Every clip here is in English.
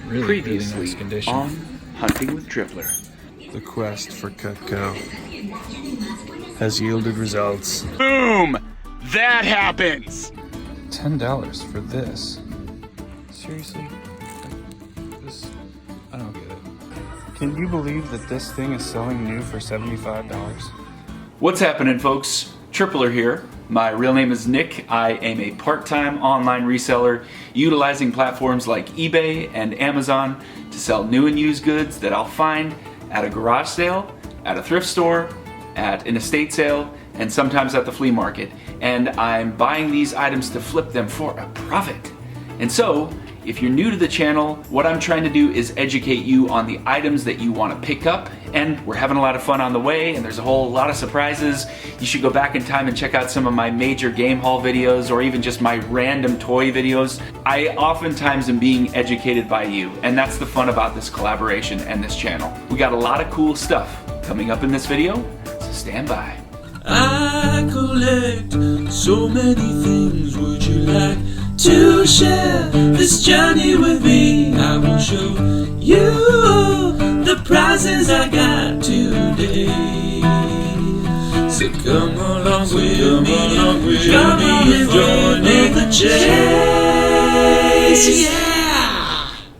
Previously nice condition. on Hunting with Tripler. The quest for Cutco has yielded results. Boom! That happens! $10 for this. Seriously? This, I don't get it. Can you believe that this thing is selling new for $75? What's happening, folks? Tripler here. My real name is Nick. I am a part-time online reseller utilizing platforms like eBay and Amazon to sell new and used goods that I'll find at a garage sale, at a thrift store, at an estate sale, and sometimes at the flea market. And I'm buying these items to flip them for a profit. And so, if you're new to the channel, what I'm trying to do is educate you on the items that you want to pick up, and we're having a lot of fun on the way, and there's a whole lot of surprises. You should go back in time and check out some of my major game haul videos, or even just my random toy videos. I oftentimes am being educated by you, and that's the fun about this collaboration and this channel. We got a lot of cool stuff coming up in this video, so stand by. I collect so many things. Would you like to share this journey with me? I will show you the prizes I got today. So come along with me, come on and join the chase. Yeah.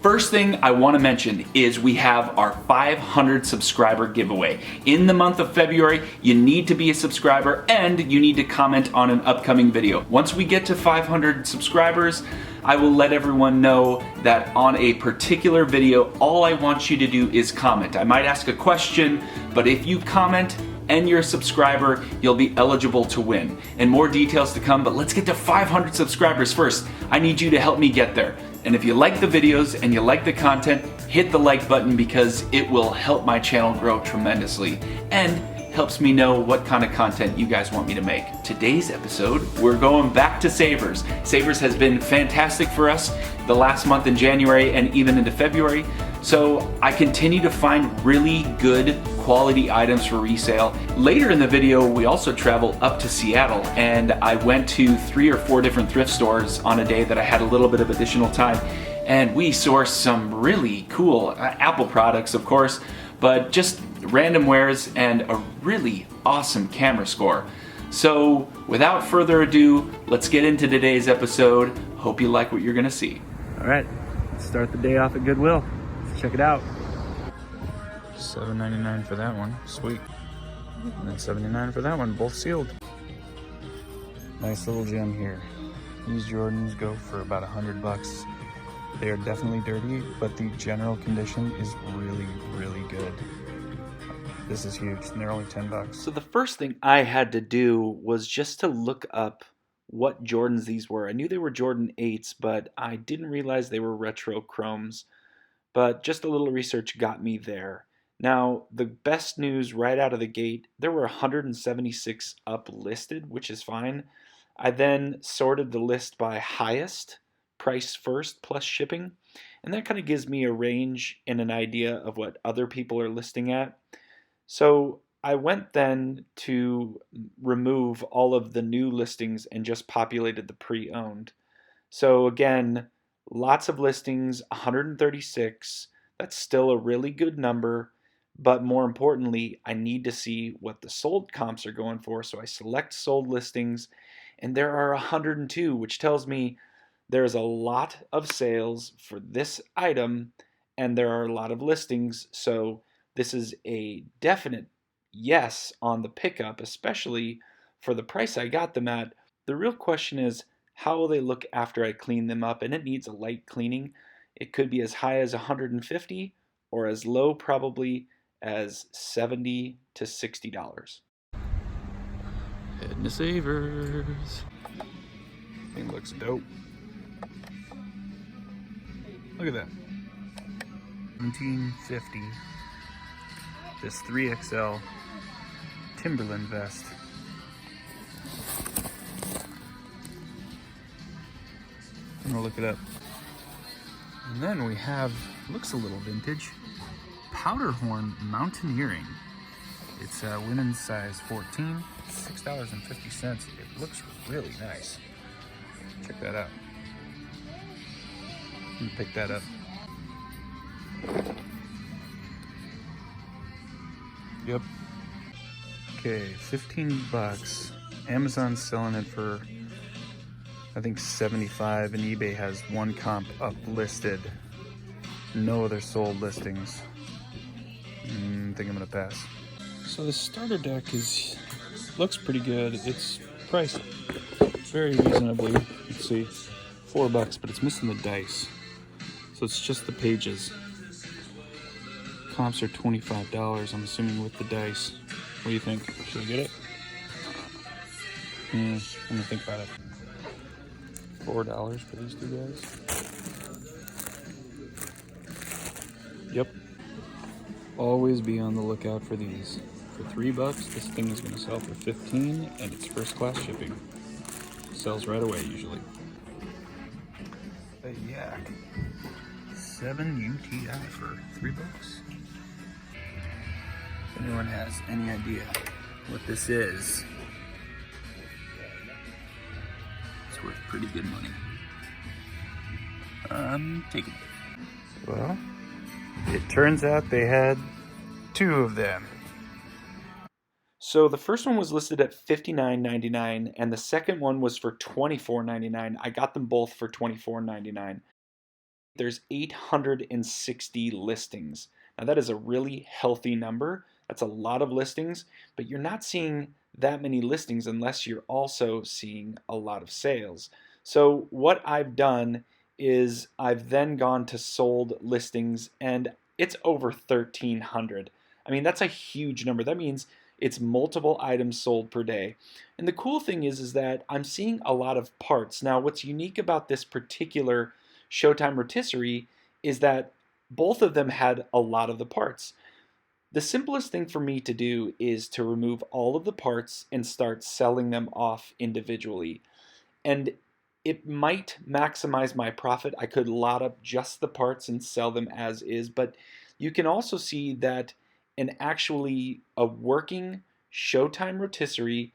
First thing I want to mention is we have our 500 subscriber giveaway. In the month of February, you need to be a subscriber and you need to comment on an upcoming video. Once we get to 500 subscribers, I will let everyone know that on a particular video, all I want you to do is comment. I might ask a question, but if you comment and you're a subscriber, you'll be eligible to win. And more details to come, but let's get to 500 subscribers first. I need you to help me get there. And if you like the videos and you like the content, hit the like button because it will help my channel grow tremendously and helps me know what kind of content you guys want me to make. Today's episode, we're going back to Savers. Savers has been fantastic for us the last month in January and even into February. So I continue to find really good quality items for resale. Later in the video, we also traveled up to Seattle and I went to 3 or 4 different thrift stores on a day that I had a little bit of additional time. And we sourced some really cool Apple products, of course, but just random wares and a really awesome camera score. So without further ado, let's get into today's episode. Hope you like what you're gonna see. All right, let's start the day off at Goodwill. Let's check it out. $7.99 for that one, sweet. And then $79 for that one, both sealed. Nice little gem here. These Jordans go for about $100. They are definitely dirty, but the general condition is really, really good. This is huge, and they're only $10. So the first thing I had to do was just to look up what Jordans these were. I knew they were Jordan 8s, but I didn't realize they were retro chromes. But just a little research got me there. Now, the best news right out of the gate, there were 176 up listed, which is fine. I then sorted the list by highest, price first plus shipping, and that kind of gives me a range and an idea of what other people are listing at. So I went then to remove all of the new listings and just populated the pre-owned. So again, lots of listings, 136. That's still a really good number, but more importantly, I need to see what the sold comps are going for. So I select sold listings, and there are 102, which tells me there's a lot of sales for this item, and there are a lot of listings. So this is a definite yes on the pickup, especially for the price I got them at. The real question is, how will they look after I clean them up? And it needs a light cleaning. It could be as high as 150 or as low probably as $70 to $60. Heading to Savers. Thing looks dope. Look at that. 1950. This 3XL Timberland vest. I'm gonna look it up. And then we have, looks a little vintage, Powderhorn Mountaineering. It's women's size 14, $6.50. It looks really nice. Check that out. I'm gonna pick that up. Yep. Okay, 15 bucks. Amazon's selling it for, I think, 75, and eBay has one comp up listed. No other sold listings. I think I'm gonna pass. So the starter deck looks pretty good. It's priced very reasonably. Let's see, $4, but it's missing the dice. So it's just the pages. Comps are $25, I'm assuming, with the dice. What do you think? Should I get it? I'm gonna think about it. $4 for these two guys. Yep. Always be on the lookout for these. For $3, this thing is gonna sell for 15, and it's first class shipping. Sells right away usually. But yeah, 7 UTI for $3. If anyone has any idea what this is, it's worth pretty good money. I'm taking it. Well, it turns out they had 2 of them. So the first one was listed at $59.99 and the second one was for $24.99. I got them both for $24.99. There's 860 listings. Now that is a really healthy number. That's a lot of listings, but you're not seeing that many listings unless you're also seeing a lot of sales. So what I've done is I've then gone to sold listings, and it's over 1,300. I mean, that's a huge number. That means it's multiple items sold per day. And the cool thing is that I'm seeing a lot of parts. Now, what's unique about this particular Showtime rotisserie is that both of them had a lot of the parts. The simplest thing for me to do is to remove all of the parts and start selling them off individually. And it might maximize my profit. I could lot up just the parts and sell them as is, but you can also see that a working Showtime rotisserie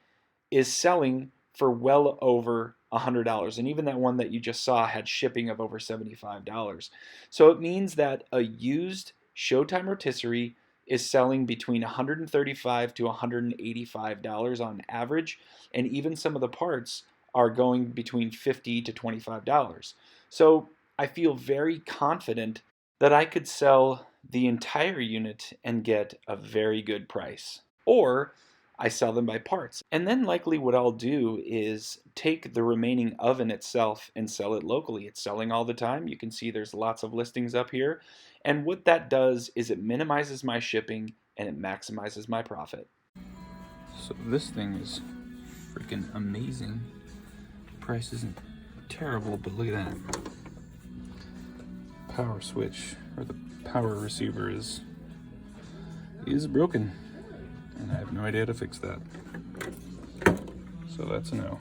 is selling for well over $100, and even that one that you just saw had shipping of over $75. So it means that a used Showtime rotisserie is selling between $135 to $185 on average, and even some of the parts are going between $50 to $25. So I feel very confident that I could sell the entire unit and get a very good price. Or I sell them by parts. And then likely what I'll do is take the remaining oven itself and sell it locally. It's selling all the time. You can see there's lots of listings up here. And what that does is it minimizes my shipping and it maximizes my profit. So this thing is freaking amazing. Price isn't terrible, but look at that. Power switch, or the power receiver is broken, and I have no idea how to fix that. So that's a no.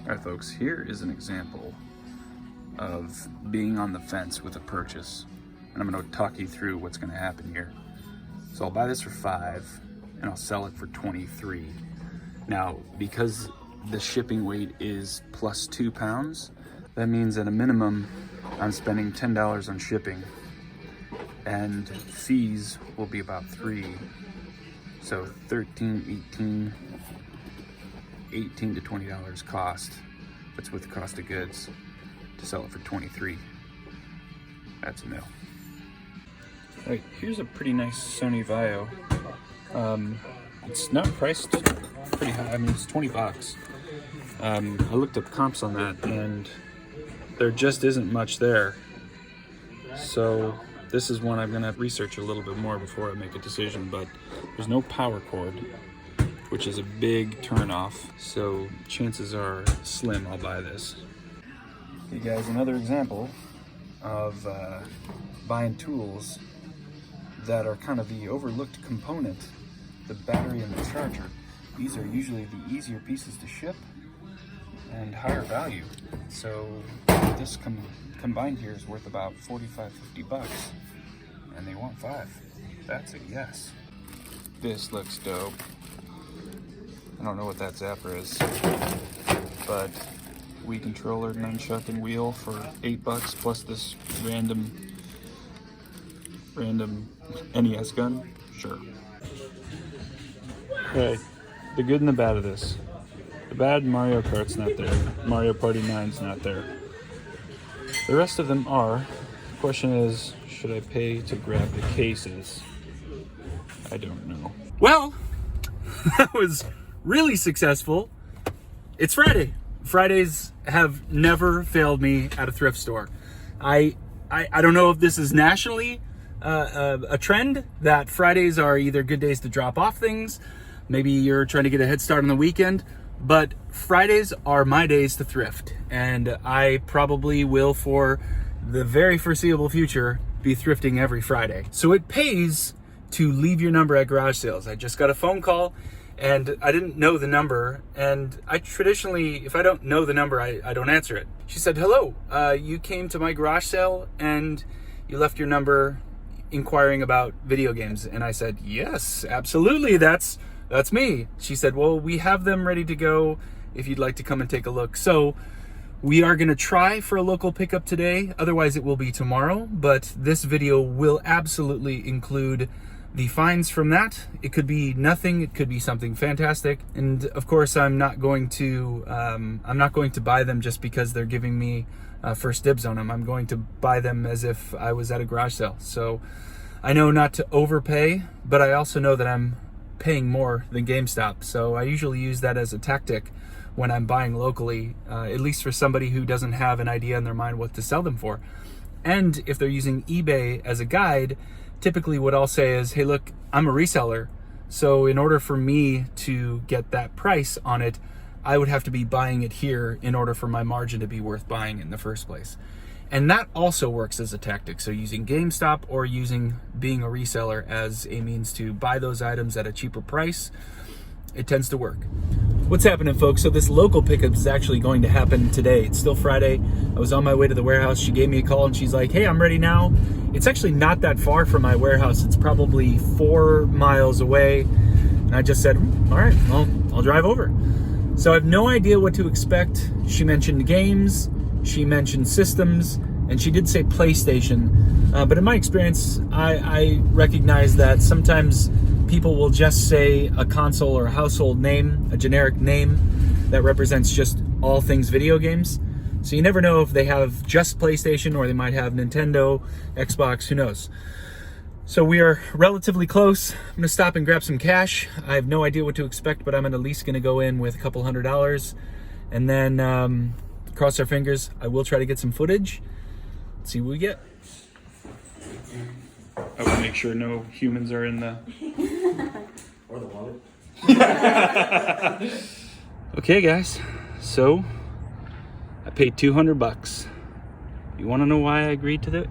Alright folks, here is an example of being on the fence with a purchase. And I'm going to talk you through what's going to happen here. So I'll buy this for $5 and I'll sell it for $23. Now, because the shipping weight is plus 2 pounds, that means at a minimum I'm spending $10 on shipping, and fees will be about $3. So $13, $18 to $20 cost. That's with the cost of goods to sell it for $23. That's a no. All right, here's a pretty nice Sony Vaio. It's not priced pretty high. I mean, it's $20. I looked up comps on that, and there just isn't much there. So this is one I'm gonna research a little bit more before I make a decision, but there's no power cord, which is a big turnoff. So chances are slim I'll buy this. Hey guys, another example of buying tools that are kind of the overlooked component, the battery and the charger. These are usually the easier pieces to ship and higher value. So this combined here is worth about $45-50, and they want $5. That's a yes. This looks dope. I don't know what that zapper is, but Wii controller, nunchuck, and wheel for $8 plus this random NES gun. Sure. Okay, the good and the bad of this. The bad, Mario Kart's not there. Mario Party 9's not there. The rest of them are. The question is, should I pay to grab the cases? I don't know. Well, that was really successful. It's Friday. Fridays have never failed me at a thrift store. I don't know if this is nationally a trend that Fridays are either good days to drop off things. Maybe you're trying to get a head start on the weekend, but Fridays are my days to thrift, and I probably will for the very foreseeable future be thrifting every Friday. So it pays to leave your number at garage sales. I just got a phone call and I didn't know the number, and I traditionally, if I don't know the number, I don't answer it. She said, hello, you came to my garage sale and you left your number inquiring about video games. And I said, yes, absolutely, that's me. She said, well, we have them ready to go if you'd like to come and take a look. So we are gonna try for a local pickup today, otherwise it will be tomorrow, but this video will absolutely include the finds from that. It could be nothing, it could be something fantastic, and of course I'm not going to buy them just because they're giving me first dibs on them. I'm going to buy them as if I was at a garage sale. So I know not to overpay, but I also know that I'm paying more than GameStop, so I usually use that as a tactic when I'm buying locally, at least for somebody who doesn't have an idea in their mind what to sell them for. And if they're using eBay as a guide, typically what I'll say is, hey, look, I'm a reseller, so in order for me to get that price on it, I would have to be buying it here in order for my margin to be worth buying in the first place. And that also works as a tactic. So using GameStop or using being a reseller as a means to buy those items at a cheaper price, it tends to work. What's happening, folks? So this local pickup is actually going to happen today. It's still Friday. I was on my way to the warehouse. She gave me a call and she's like, hey, I'm ready now. It's actually not that far from my warehouse. It's probably 4 miles away. And I just said, all right, well, I'll drive over. So I have no idea what to expect. She mentioned games, she mentioned systems, and she did say PlayStation. But in my experience, I recognize that sometimes people will just say a console or a household name, a generic name that represents just all things video games. So you never know if they have just PlayStation or they might have Nintendo, Xbox, who knows. So we are relatively close. I'm gonna stop and grab some cash. I have no idea what to expect, but I'm at least gonna go in with a couple $100. And then cross our fingers, I will try to get some footage. Let's see what we get. I will make sure no humans are in the... Or the wallet. Okay, guys. So, I paid $200. You want to know why I agreed to that?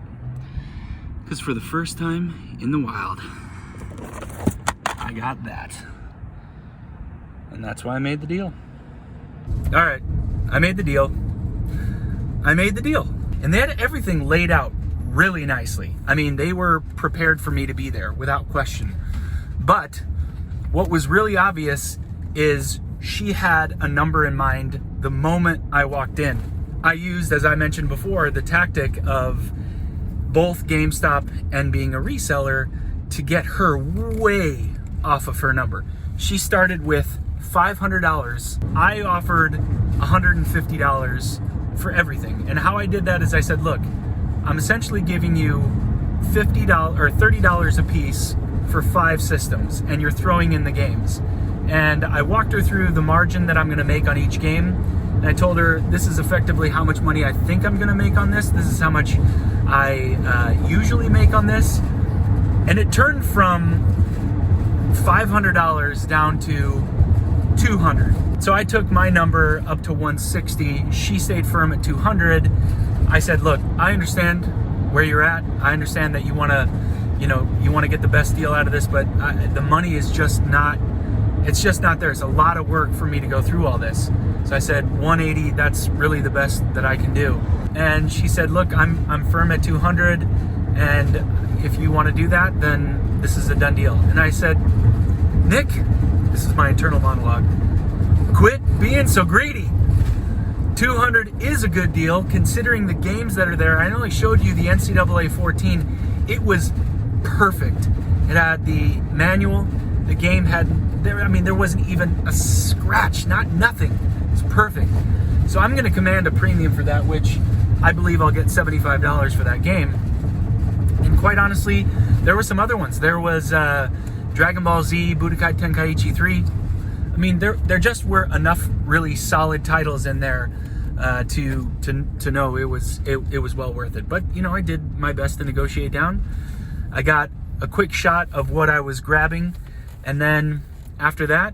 Because for the first time in the wild, I got that. And that's why I made the deal. All right, I made the deal. And they had everything laid out really nicely. I mean, they were prepared for me to be there without question. But what was really obvious is she had a number in mind the moment I walked in. I used, as I mentioned before, the tactic of both GameStop and being a reseller to get her way off of her number. She started with $500. I offered $150 for everything. And how I did that is I said, look, I'm essentially giving you $50 or $30 a piece for 5 systems, and you're throwing in the games. And I walked her through the margin that I'm gonna make on each game. And I told her, this is effectively how much money I think I'm gonna make on this. This is how much I usually make on this. And it turned from $500 down to $200. So I took my number up to $160. She stayed firm at $200. I said, look, I understand where you're at. I understand that you want to get the best deal out of this, but the money is just not, it's just not there. It's a lot of work for me to go through all this. So I said, 180, that's really the best that I can do. And she said, look, I'm firm at 200. And if you want to do that, then this is a done deal. And I said, Nick, this is my internal monologue, quit being so greedy. 200 is a good deal considering the games that are there. I only showed you the NCAA 14. It was perfect. It had the manual, The game there wasn't even a scratch, nothing. It's perfect. So I'm gonna command a premium for that, which I believe I'll get $75 for that game. And quite honestly, there were some other ones. There was Dragon Ball Z Budokai Tenkaichi 3. I mean, there just were enough really solid titles in there to know it was well worth it. But you know, I did my best to negotiate down. I got a quick shot of what I was grabbing, and then after that,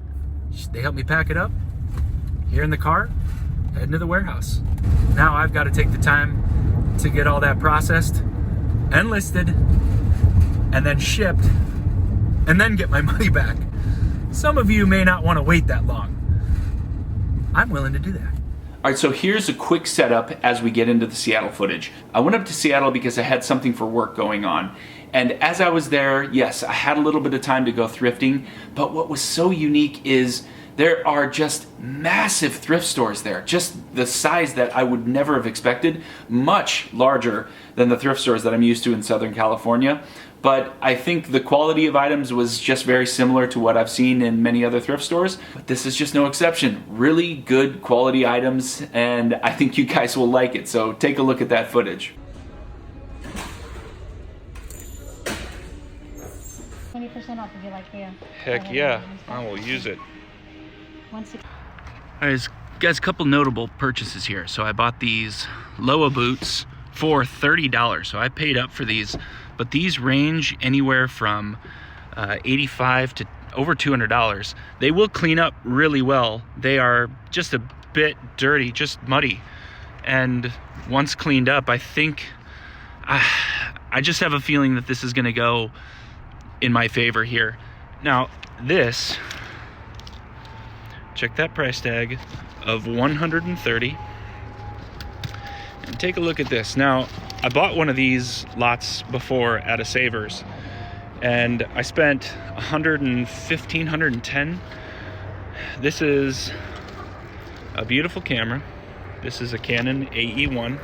they helped me pack it up here in the car, heading to the warehouse. Now I've got to take the time to get all that processed and listed and then shipped and then get my money back. Some of you may not want to wait that long. I'm willing to do that. All right, so here's a quick setup as we get into the Seattle footage. I went up to Seattle because I had something for work going on. And as I was there, yes, I had a little bit of time to go thrifting, but what was so unique is there are just massive thrift stores there, just the size that I would never have expected, much larger than the thrift stores that I'm used to in Southern California. But I think the quality of items was just very similar to what I've seen in many other thrift stores. But this is just no exception. Really good quality items, and I think you guys will like it. So take a look at that footage. 20% off if you like there. Heck yeah, I will use it. Once again. All right, guys, a couple notable purchases here. So I bought these Loa boots for $30. So I paid up for these, but these range anywhere from $85 to over $200. They will clean up really well. They are just a bit dirty, just muddy. And once cleaned up, I think, I just have a feeling that this is gonna go in my favor here. Now this, check that price tag of $130, and take a look at this. Now I bought one of these lots before at a Savers, and I spent $115, $110. This is a beautiful camera. This is a Canon AE1.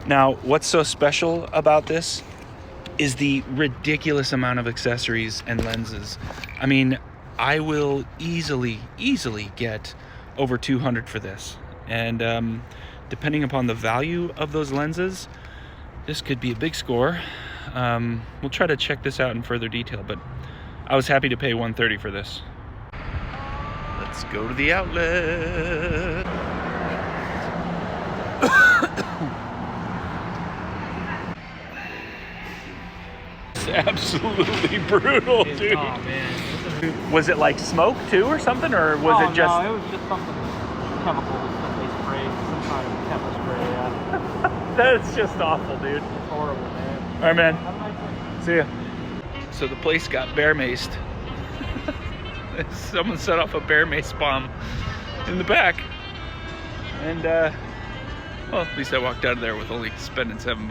Now what's so special about this is the ridiculous amount of accessories and lenses. I mean, I will easily get over 200 for this. And depending upon the value of those lenses, this could be a big score. We'll try to check this out in further detail, but I was happy to pay $130 for this. Let's go to the outlet. Absolutely brutal, dude. Oh man. Was it like smoke too or something, or was it just... No, it was just something, chemicals that they sprayed, some kind of chemical spray, yeah. That's just awful, dude. It's horrible, man. All right, man. See ya. So the place got bear maced. Someone set off a bear mace bomb in the back. And, well, at least I walked out of there with only spending $7.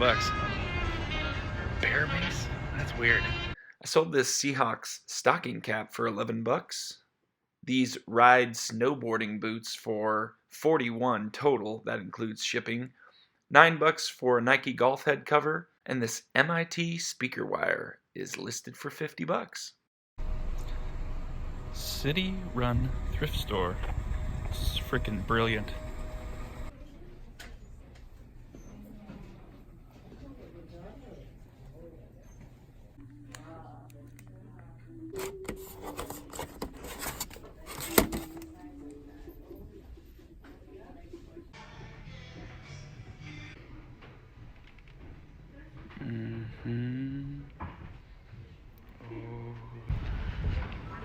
Bear mace? That's weird. I sold this Seahawks stocking cap for $11. These Ride snowboarding boots for $41 total. That includes shipping. $9 for a Nike golf head cover. And this MIT speaker wire is listed for $50. City run thrift store. This is freaking brilliant.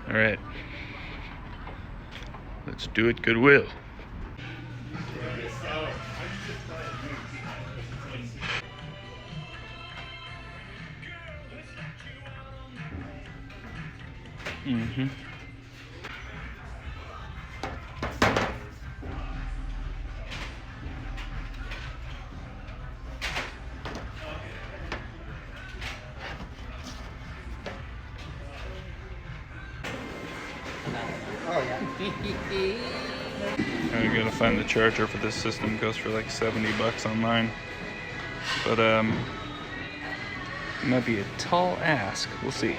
All right, let's do it goodwill. Mm-hmm. I gotta find the charger for this system. It goes for like $70 online, but it might be a tall ask. We'll see.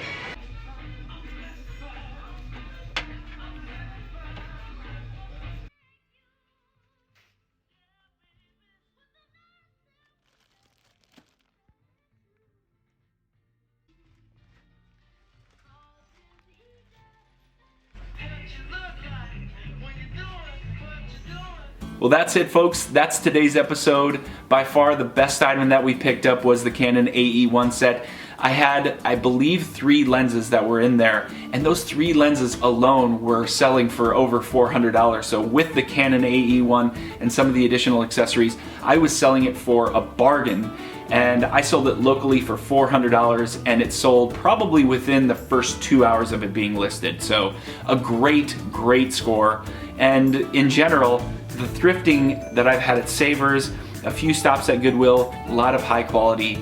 Well, that's it, folks. That's today's episode. By far, the best item that we picked up was the Canon AE1 set. I had, I believe, 3 lenses that were in there, and those 3 lenses alone were selling for over $400. So with the Canon AE1 and some of the additional accessories, I was selling it for a bargain. And I sold it locally for $400, and it sold probably within the first 2 hours of it being listed. So a great, great score. And in general, the thrifting that I've had at Savers, a few stops at Goodwill, a lot of high quality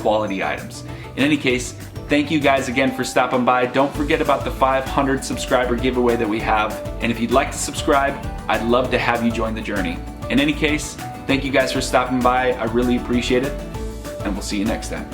items. In any case, thank you guys again for stopping by. Don't forget about the 500 subscriber giveaway that we have. And if you'd like to subscribe, I'd love to have you join the journey. In any case, thank you guys for stopping by. I really appreciate it. And we'll see you next time.